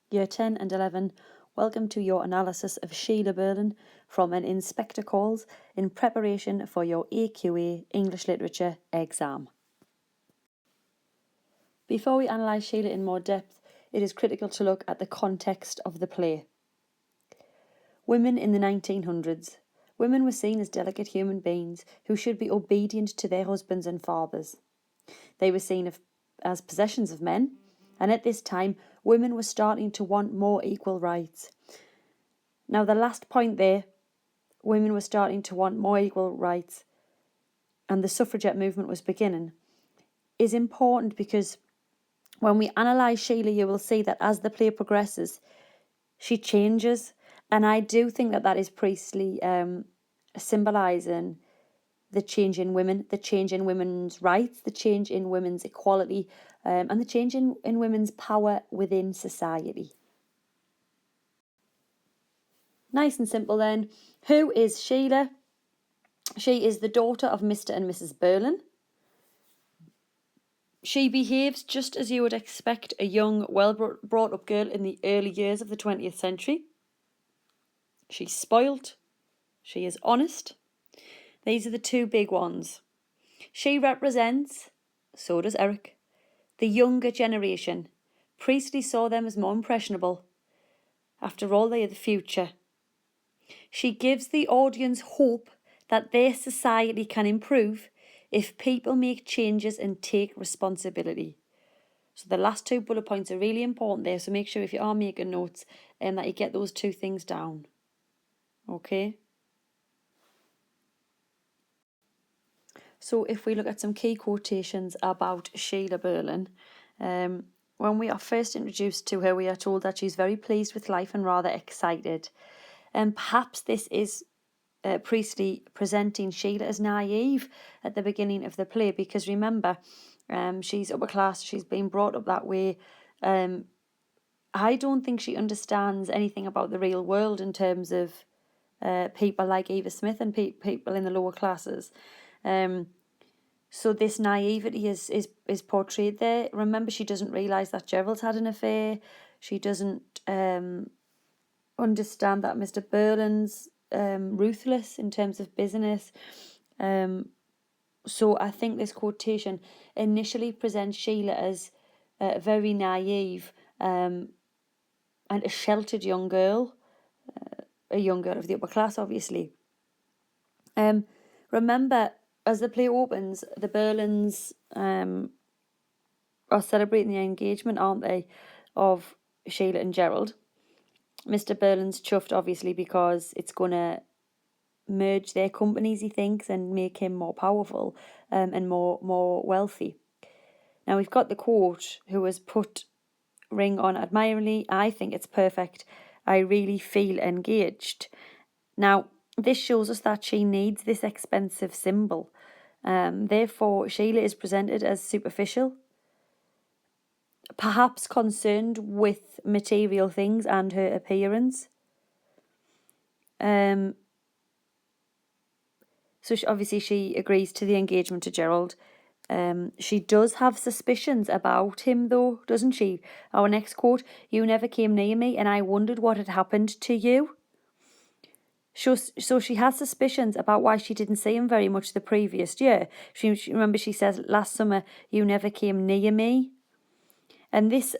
Year 10 and 11, welcome to your analysis of Sheila Birling from an Inspector Calls in preparation for your AQA English Literature exam. Before we analyse Sheila in more depth, it is critical to look at the context of the play. Women in the 1900s. Women were seen as delicate human beings who should be obedient to their husbands and fathers. They were seen as possessions of men, and at this time, women were starting to want more equal rights. Now, the last point there, women were starting to want more equal rights, and the suffragette movement was beginning, is important because when we analyse Sheila, you will see that as the play progresses, she changes. And I do think that that is Priestley symbolising the change in women, the change in women's rights, the change in women's equality, and the change in women's power within society. Nice and simple then. Who is Sheila? She is the daughter of Mr. and Mrs. Birling. She behaves just as you would expect a young, well-brought-up girl in the early years of the 20th century. She's spoilt. She is honest. These are the two big ones. She represents, so does Eric, the younger generation. Priestley saw them as more impressionable. After all, they are the future. She gives the audience hope that their society can improve if people make changes and take responsibility. So the last two bullet points are really important there, so make sure if you are making notes that you get those two things down. Okay? So if we look at some key quotations about Sheila Birling, when we are first introduced to her, we are told that she's very pleased with life and rather excited. And perhaps this is Priestley presenting Sheila as naive at the beginning of the play, because remember, she's upper class, she's been brought up that way. I don't think she understands anything about the real world in terms of people like Eva Smith and people in the lower classes. So this naivety is portrayed there. Remember, she doesn't realise that Gerald's had an affair. She doesn't understand that Mr. Birling's ruthless in terms of business. So I think this quotation initially presents Sheila as very naive and a sheltered young girl, a young girl of the upper class, obviously. Remember, as the play opens, the Birlings are celebrating the engagement, aren't they, of Sheila and Gerald. Mr. Birling's chuffed, obviously, because it's going to merge their companies, he thinks, and make him more powerful and more wealthy. Now, we've got the quote, who has put ring on admirably. I think it's perfect. I really feel engaged. Now, this shows us that she needs this expensive symbol. Therefore, Sheila is presented as superficial, perhaps concerned with material things and her appearance. So obviously she agrees to the engagement to Gerald. She does have suspicions about him, though, doesn't she? Our next quote, "You never came near me and I wondered what had happened to you." So she has suspicions about why she didn't see him very much the previous year. Remember, she says, "Last summer, you never came near me." And this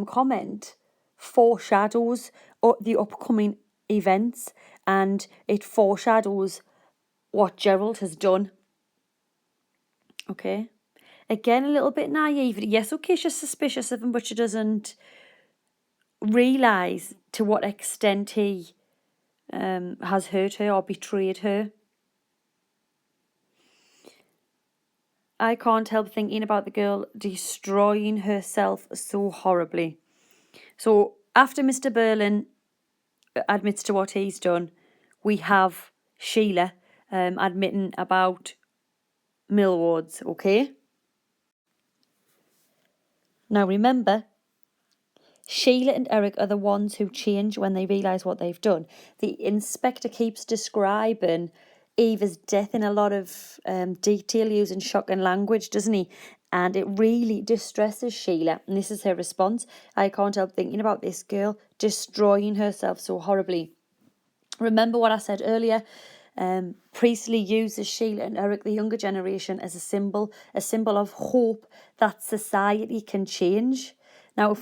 comment foreshadows the upcoming events, and it foreshadows what Gerald has done. Okay. Again, a little bit naive. Yes, okay, she's suspicious of him, but she doesn't realise to what extent he has hurt her or betrayed her. I can't help thinking about the girl destroying herself so horribly. So after Mr. Birling admits to what he's done, we have Sheila admitting about Millwards, okay? Now remember, Sheila and Eric are the ones who change when they realise what they've done. The inspector keeps describing Eva's death in a lot of detail, using shocking language, doesn't he? And it really distresses Sheila. And this is her response. I can't help thinking about this girl destroying herself so horribly. Remember what I said earlier? Priestley uses Sheila and Eric, the younger generation, as a symbol of hope that society can change. Now,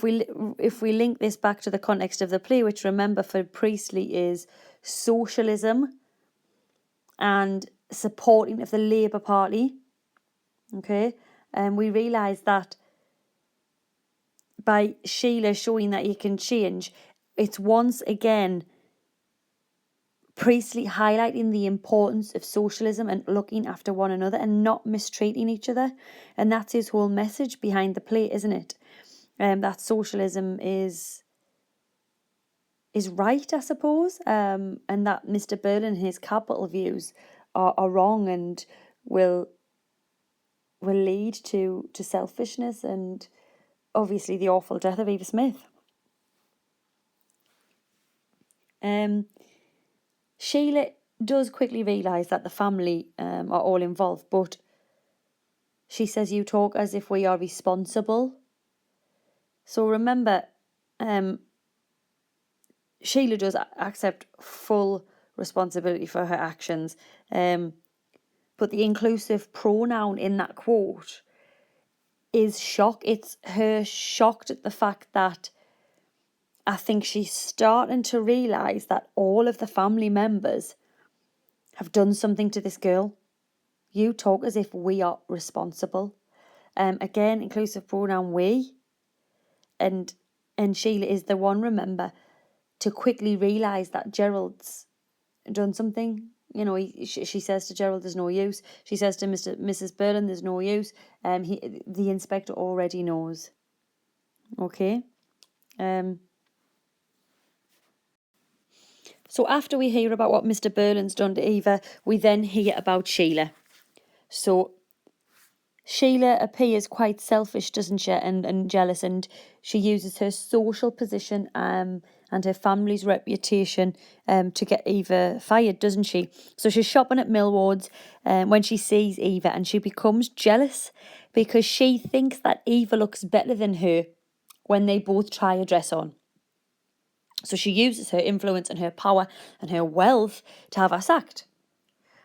if we link this back to the context of the play, which remember for Priestley is socialism and supporting of the Labour Party, okay, and we realise that by Sheila showing that you can change, it's once again Priestley highlighting the importance of socialism and looking after one another and not mistreating each other. And that's his whole message behind the play, isn't it? That socialism is right, I suppose, and that Mr. Birling and his capital views are wrong and will lead to selfishness and obviously the awful death of Eva Smith. Sheila does quickly realise that the family are all involved, but she says, you talk as if we are responsible. So remember, Sheila does accept full responsibility for her actions, but the inclusive pronoun in that quote is shock. It's her shocked at the fact that I think she's starting to realise that all of the family members have done something to this girl. You talk as if we are responsible. Again, inclusive pronoun we. And Sheila is the one, remember, to quickly realise that Gerald's done something. You know, she says to Gerald, there's no use. She says to Mrs. Birling, there's no use. The inspector already knows. Okay. So after we hear about what Mr. Birling's done to Eva, we then hear about Sheila. So Sheila appears quite selfish, doesn't she, and jealous, and she uses her social position and her family's reputation to get Eva fired, doesn't she? So she's shopping at Millward's when she sees Eva, and she becomes jealous because she thinks that Eva looks better than her when they both try a dress on. So she uses her influence and her power and her wealth to have her sacked.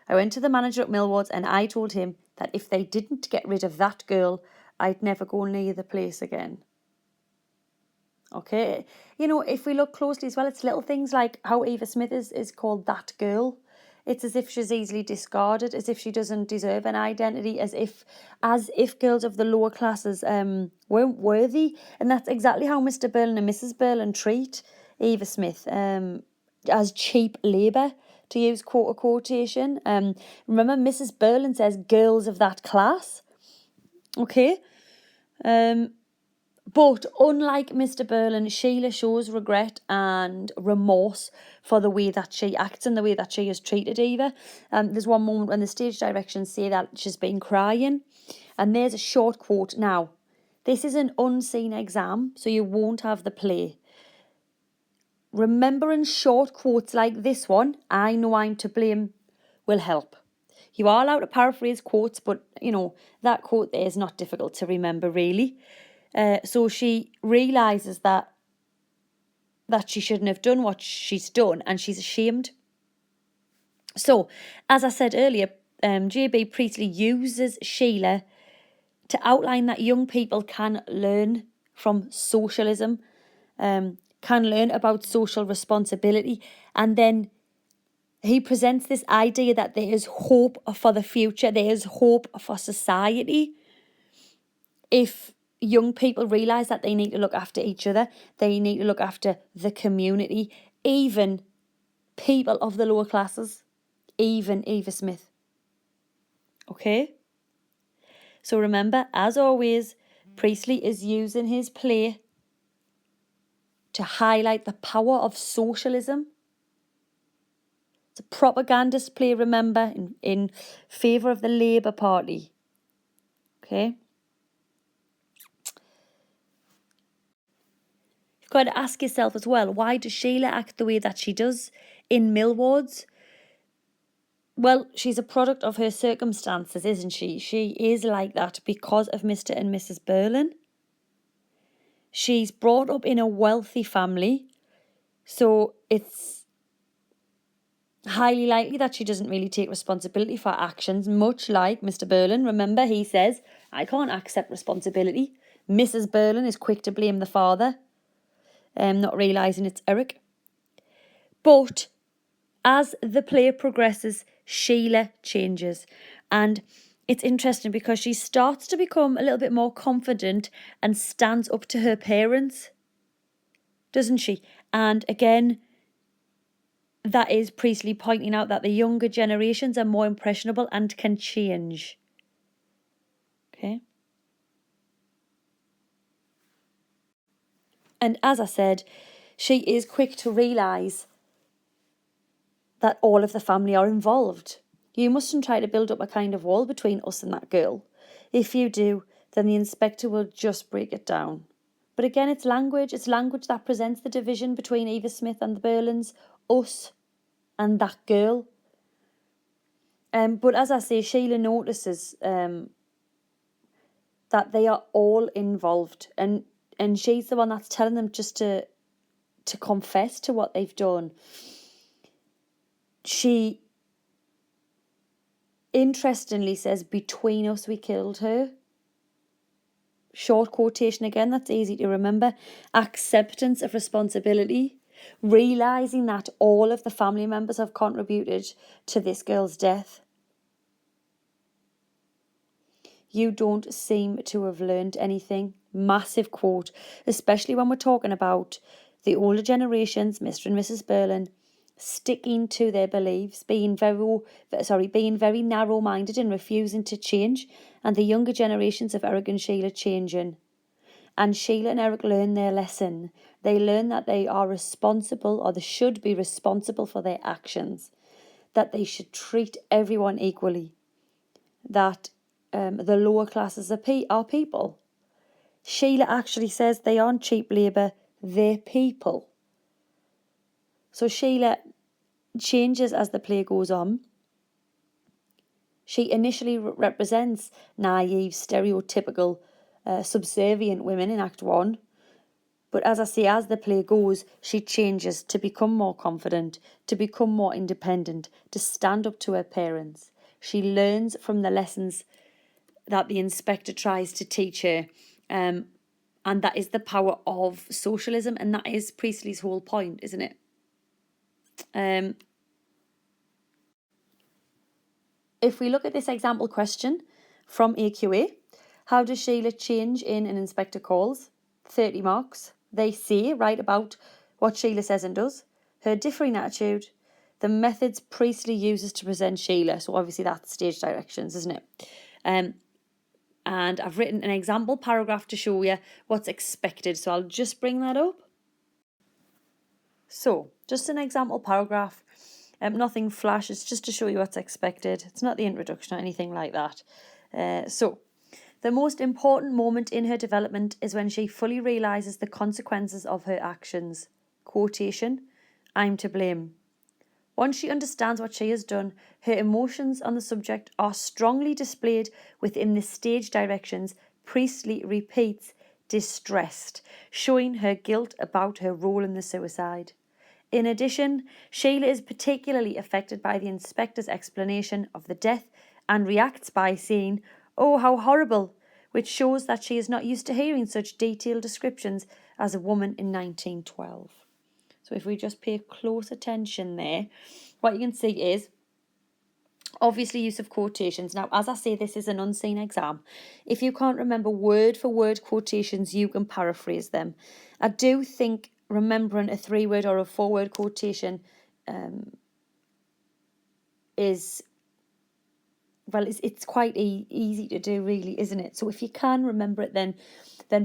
I went to the manager at Millward's and I told him that if they didn't get rid of that girl, I'd never go near the place again. Okay, you know, if we look closely as well, it's little things like how Eva Smith is called that girl. It's as if she's easily discarded, as if she doesn't deserve an identity, as if girls of the lower classes weren't worthy. And that's exactly how Mr. Birling and Mrs. Birling treat Eva Smith as cheap labour, to use a quotation. Remember, Mrs. Birling says girls of that class. Okay. But unlike Mr. Birling, Sheila shows regret and remorse for the way that she acts and the way that she has treated Eva. There's one moment when the stage directions say that she's been crying. And there's a short quote. Now, this is an unseen exam, so you won't have the play. Remembering short quotes like this one, I know I'm to blame, will help. You are allowed to paraphrase quotes, but, you know, that quote there is not difficult to remember, really. So she realises that she shouldn't have done what she's done, and she's ashamed. So, as I said earlier, J.B. Priestley uses Sheila to outline that young people can learn from socialism, can learn about social responsibility, and then he presents this idea that there is hope for the future, there is hope for society if young people realise that they need to look after each other, they need to look after the community, even people of the lower classes, even Eva Smith. Okay? So remember, as always, Priestley is using his play to highlight the power of socialism. It's a propagandist play, remember, in favour of the Labour Party. Okay? You've got to ask yourself as well, why does Sheila act the way that she does in Millward's? Well, she's a product of her circumstances, isn't she? She is like that because of Mr. and Mrs. Birling. She's brought up in a wealthy family, so it's highly likely that she doesn't really take responsibility for actions, much like Mr. Birling. Remember, he says, I can't accept responsibility. Mrs. Birling is quick to blame the father, not realising it's Eric. But as the play progresses, Sheila changes. And it's interesting because she starts to become a little bit more confident and stands up to her parents, doesn't she? And again, that is Priestley pointing out that the younger generations are more impressionable and can change. Okay. And as I said, she is quick to realise that all of the family are involved. You mustn't try to build up a kind of wall between us and that girl. If you do, then the inspector will just break it down. But again, it's language that presents the division between Eva Smith and the Birlings, us and that girl. But as I say, Sheila notices that they are all involved, and she's the one that's telling them just to confess to what they've done. She interestingly says, between us we killed her. Short quotation again, that's easy to remember. Acceptance of responsibility, realising that all of the family members have contributed to this girl's death. You don't seem to have learned anything. Massive quote, especially when we're talking about the older generations, Mr. and Mrs. Birling, sticking to their beliefs, being very narrow-minded and refusing to change, and the younger generations of Eric and Sheila changing. And Sheila and Eric learn their lesson. They learn that they are responsible, or they should be responsible for their actions, that they should treat everyone equally, that the lower classes are people. Sheila actually says they aren't cheap labour, they're people. So Sheila changes as the play goes on. She initially represents naive, stereotypical, subservient women in Act 1. But as I say, as the play goes, she changes to become more confident, to become more independent, to stand up to her parents. She learns from the lessons that the inspector tries to teach her. And that is the power of socialism, and that is Priestley's whole point, isn't it? If we look at this example question from AQA, how does Sheila change in an inspector calls? 30 marks. They say, write about what Sheila says and does, her differing attitude, the methods Priestley uses to present Sheila. So obviously that's stage directions, isn't it? And I've written an example paragraph to show you what's expected. So I'll just bring that up. So just an example paragraph. Nothing flash, it's just to show you what's expected. It's not the introduction or anything like that. So the most important moment in her development is when she fully realises the consequences of her actions. Quotation, I'm to blame. Once she understands what she has done, her emotions on the subject are strongly displayed within the stage directions. Priestley repeats, distressed, showing her guilt about her role in the suicide. In addition, Sheila is particularly affected by the inspector's explanation of the death and reacts by saying, "Oh, how horrible," which shows that she is not used to hearing such detailed descriptions as a woman in 1912. So if we just pay close attention there, what you can see is obviously use of quotations. Now, as I say, this is an unseen exam. If you can't remember word for word quotations, you can paraphrase them. I do think remembering a 3-word or a 4-word quotation is, well, it's quite easy to do, really, isn't it? So if you can remember it, then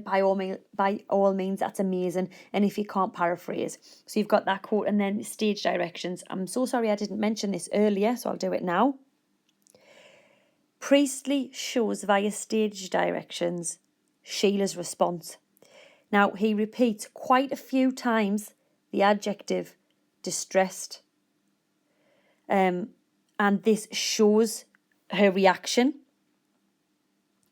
by all means, that's amazing. And if you can't, paraphrase. So you've got that quote, and then stage directions. I'm so sorry I didn't mention this earlier, so I'll do it now. Priestley shows via stage directions Sheila's response. Now, he repeats quite a few times the adjective distressed. And And this shows her reaction,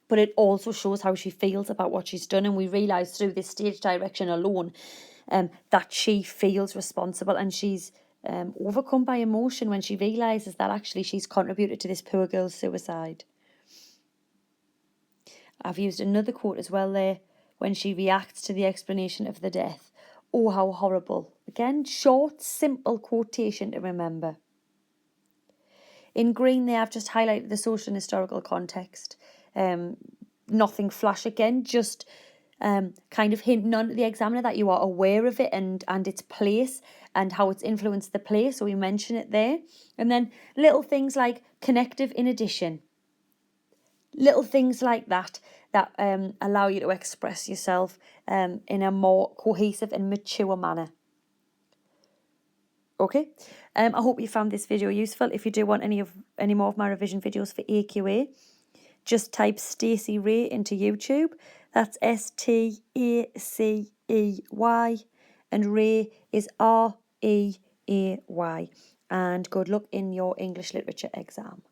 but it also shows how she feels about what she's done. And we realise through this stage direction alone that she feels responsible, and she's overcome by emotion when she realises that actually she's contributed to this poor girl's suicide. I've used another quote as well there when she reacts to the explanation of the death. Oh, how horrible. Again, short, simple quotation to remember. In green there, I've just highlighted the social and historical context. Nothing flash again, just kind of hinting on to the examiner that you are aware of it and its place and how it's influenced the play, so we mention it there. And then little things like connective in addition. Little things like that allow you to express yourself in a more cohesive and mature manner. Okay, I hope you found this video useful. If you do want any more of my revision videos for AQA, just type Stacey Reay into YouTube. That's Stacey, and Reay is Reay. And good luck in your English literature exam.